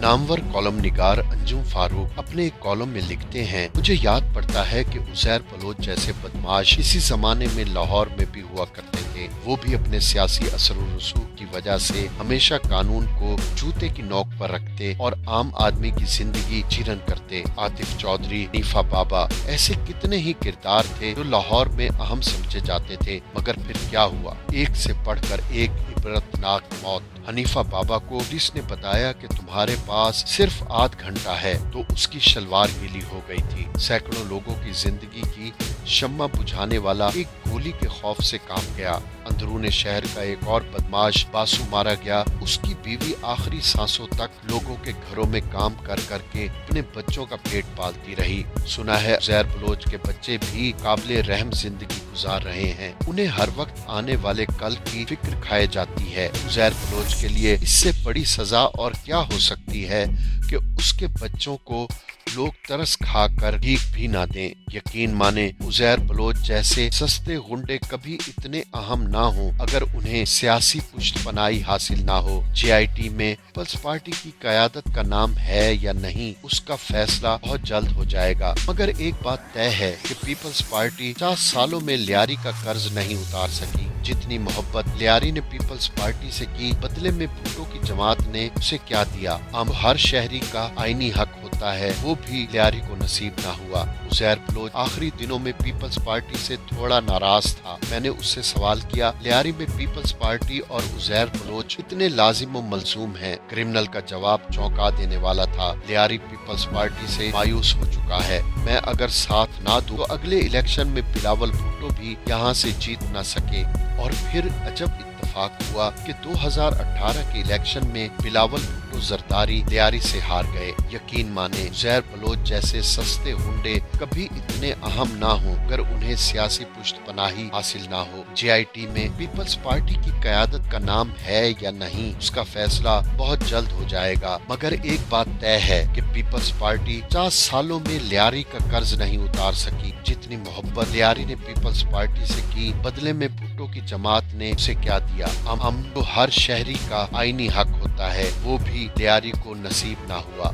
Namvar column निगार अंजुम फारूक अपने एक column में लिखते हैं, मुझे याद पड़ता है कि उज़ैर बलोच जैसे बदमाश इसी जमाने में लाहौर में भी हुआ करते थे। वो भी अपने सियासी असर और रसूख की वजह से हमेशा कानून को जूते की नोक पर रखते और आम आदमी की जिंदगी जीरन करते। आतिफ चौधरी, हनीफा बाबा, ऐसे कितने ही किरदार थे जो लाहौर में अहम समझे जाते थे, मगर फिर क्या हुआ, एक से बढ़कर एक इबरतनाक मौत। हनीफा बाबा को पुलिस ने बताया कि तुम्हारे पास सिर्फ आध घंटा है, तो उसकी शलवार गीली हो गई थी। सैकड़ों लोगों की जिंदगी की शम्मा बुझाने वाला एक गोली के खौफ से कांप गया। अंदरूने शहर का एक और बदमाश बासु मारा गया। उसकी बीवी आखिरी सांसों तक लोगों के घरों में काम कर करके अपने बच्चों का पेट पालती रही। सुना है उज़ैर बलोच के बच्चे भी काबिले रहम जिंदगी गुजार रहे हैं। उन्हें हर वक्त आने वाले कल की फिक्र खाए जाती है। उज़ैर बलोच के लिए इससे बड़ी सजा और क्या हो सकती है कि उसके बच्चों को लोग तरस खा कर भीख भी ना दें। यकीन माने, उज़ैर बलोच जैसे सस्ते गुंडे कभी इतने अहम ना हो अगर उन्हें सियासी पुष्टपनाही हासिल ना हो। JIT में पीपल्स पार्टी की क़यादत का नाम है या नहीं, उसका फैसला बहुत जल्द हो जाएगा। मगर एक बात तय है कि पीपल्स पार्टी 50 सालों में लियारी का कर्ज नहीं उतार सकी। जितनी मोहब्बत लियारी ने पीपल्स पार्टी से की, बदले में भुट्टो की जमात ने उसे क्या दिया? हम हर शहरी का आईनी हक होता है, वो भी लियारी को नसीब ना हुआ। उज़ैर बलोच आखिरी दिनों में पीपल्स पार्टी से थोड़ा नाराज था। मैंने उससे सवाल किया, लियारी में पीपल्स पार्टी और उज़ैर बलोच इतने लाजिम व मलजूम हैं? क्रिमिनल का जवाब चौंका देने वाला था। लियारी पीपल्स पार्टी से मायूस हो चुका है। मैं अगर साथ ना दूं तो अगले इलेक्शन में बिलावल भुट्टो भी यहाँ से जीत न सके। और फिर अजब इत्तेफाक हुआ कि 2018 के इलेक्शन में बिलावल भुट्टो जरदारी लियारी से हार गए। यकीन माने, उज़ैर बलोच जैसे सस्ते गुंडे कभी इतने अहम ना हो अगर उन्हें सियासी पुष्टपनाही हासिल ना हो। JIT में पीपल्स पार्टी की क़यादत का नाम है या नहीं, उसका फैसला बहुत जल्द हो जाएगा। मगर एक बात तय है कि पीपल्स पार्टी 50 सालों में लियारी का कर्ज नहीं उतार सकी। जितनी मोहब्बत लियारी ने पीपल्स पार्टी से की, बदले में भुट्टो की जमात ने उसे क्या दिया? हम तो हर शहरी का आईनी हक होता है, वो भी लियारी को नसीब ना हुआ।